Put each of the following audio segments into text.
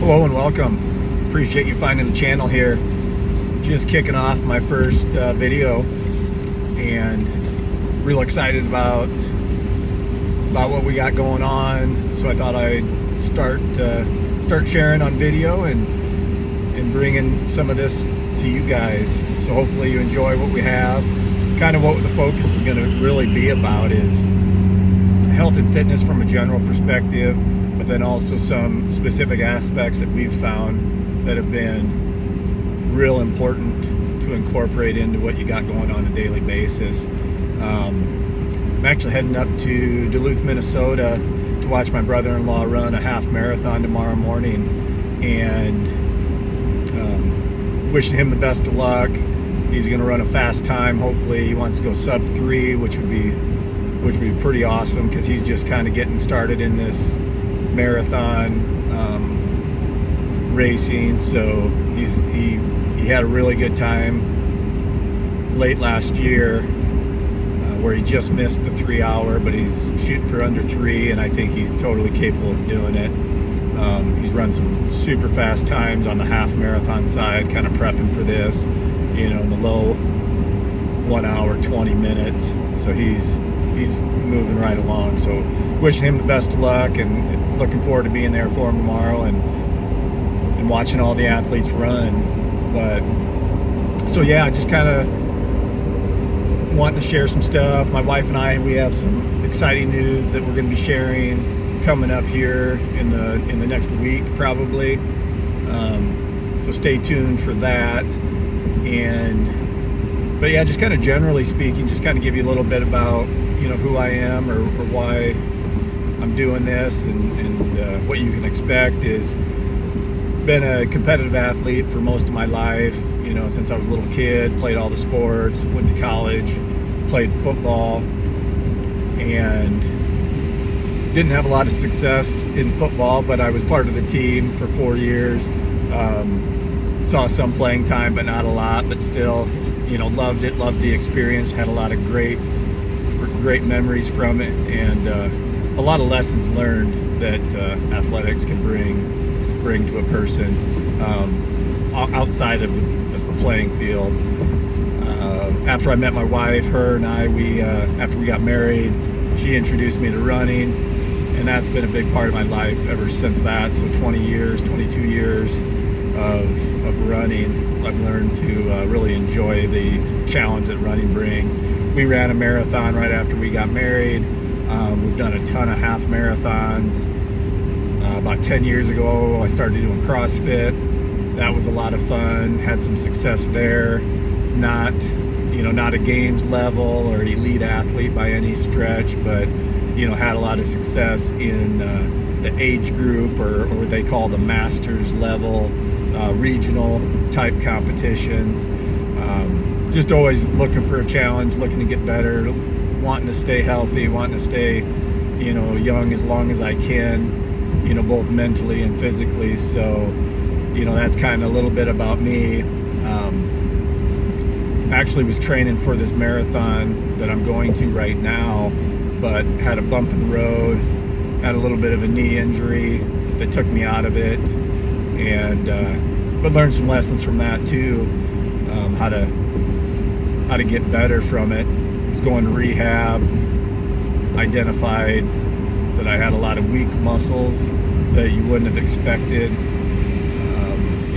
Hello and welcome. Appreciate you finding the channel here. Just kicking off my first video, and real excited about what we got going on. So I thought I'd start sharing on video and bringing some of this to you guys. So hopefully you enjoy what we have. Kind of what the focus is going to really be about is health and fitness from a general perspective, but then also some specific aspects that we've found that have been real important to incorporate into what you got going on a daily basis. I'm actually heading up to Duluth, Minnesota to watch my brother-in-law run a half marathon tomorrow morning, and wishing him the best of luck. He's going to run a fast time. Hopefully he wants to go sub 3, which would be pretty awesome, because he's just kind of getting started in this marathon racing. So he had a really good time late last year, where he just missed the 3 hour, but he's shooting for under 3, and I think he's totally capable of doing it. He's run some super fast times on the half marathon side, kind of prepping for this, in the low 1 hour 20 minutes. So he's moving right along. So wishing him the best of luck, and looking forward to being there for him tomorrow and watching all the athletes run. But so yeah, just kind of wanting to share some stuff. My wife and I, we have some exciting news that we're going to be sharing coming up here in the next week probably. So stay tuned for that. But yeah, just kind of generally speaking, just kind of give you a little bit about who I am, or why I'm doing this, and what you can expect is, been a competitive athlete for most of my life, since I was a little kid. Played all the sports, went to college, played football, and didn't have a lot of success in football, but I was part of the team for 4 years. Saw some playing time, but not a lot, but still, loved it, loved the experience, had a lot of great memories from it, and a lot of lessons learned that athletics can bring to a person outside of the playing field. After I met my wife, her and I, after we got married, she introduced me to running, and that's been a big part of my life ever since that. So 22 years of running. I've learned to really enjoy the challenge that running brings. We ran a marathon right after we got married. We've done a ton of half marathons. About 10 years ago, I started doing CrossFit. That was a lot of fun. Had some success there. Not a games level or elite athlete by any stretch, but had a lot of success in the age group, or what they call the masters level, regional type competitions. Just always looking for a challenge, looking to get better, wanting to stay healthy, wanting to stay young as long as I can, both mentally and physically. So that's kind of a little bit about me. Actually was training for this marathon that I'm going to right now, but had a bump in the road, had a little bit of a knee injury that took me out of it, but learned some lessons from that too, how to get better from it. Was going to rehab, identified that I had a lot of weak muscles that you wouldn't have expected,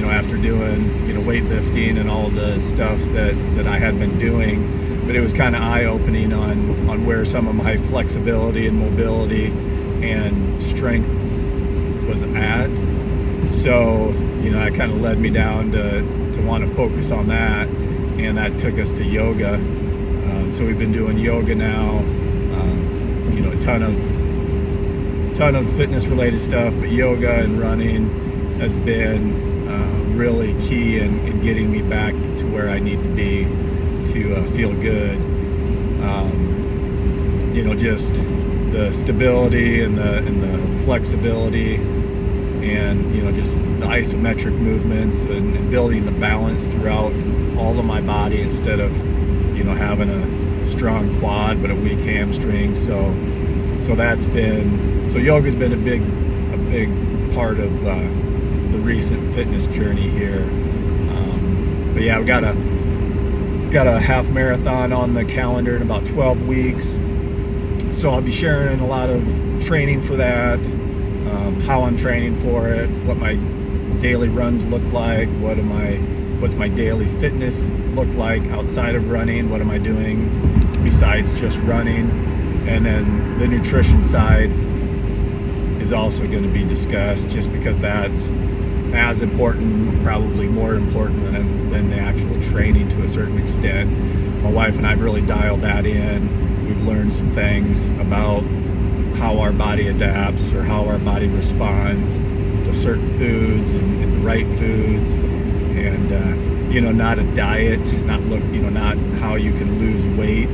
after doing weightlifting and all the stuff that I had been doing. But it was kind of eye-opening on where some of my flexibility and mobility and strength was at. So that kind of led me down to want to focus on that, and that took us to yoga. So we've been doing yoga now, a ton of fitness related stuff, but yoga and running has been really key in getting me back to where I need to be to feel good. Just the stability and the flexibility, and just the isometric movements, and building the balance throughout all of my body, instead of having a strong quad but a weak hamstring. So yoga's been a big part of the recent fitness journey here. But yeah, we got a half marathon on the calendar in about 12 weeks. So I'll be sharing a lot of training for that, how I'm training for it, what my daily runs look like, what's my daily fitness look like outside of running, what am I doing besides just running, and then the nutrition side is also going to be discussed, just because that's as important, probably more important than the actual training to a certain extent. My wife and I have really dialed that in. We've learned some things about how our body adapts or how our body responds to certain foods and the right foods, and not a diet, not how you can lose weight,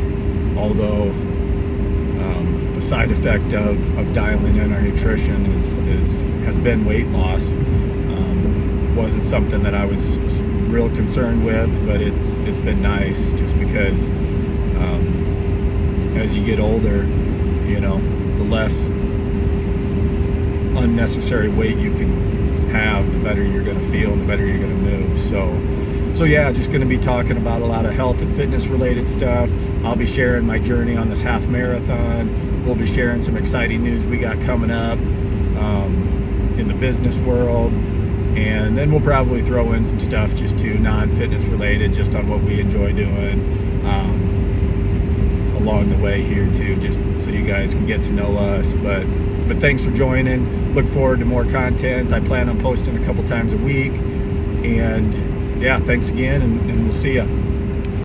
although the side effect of dialing in our nutrition has been weight loss. Wasn't something that I was real concerned with, but it's been nice, just because as you get older, the less unnecessary weight you can have, the better you're going to feel and the better you're going to move. So yeah, just going to be talking about a lot of health and fitness related stuff. I'll be sharing my journey on this half marathon. We'll be sharing some exciting news we got coming up in the business world. And then we'll probably throw in some stuff just to non-fitness related, just on what we enjoy doing along the way here too, just so you guys can get to know us. But thanks for joining. Look forward to more content. I plan on posting a couple times a week. And yeah, thanks again, and we'll see ya.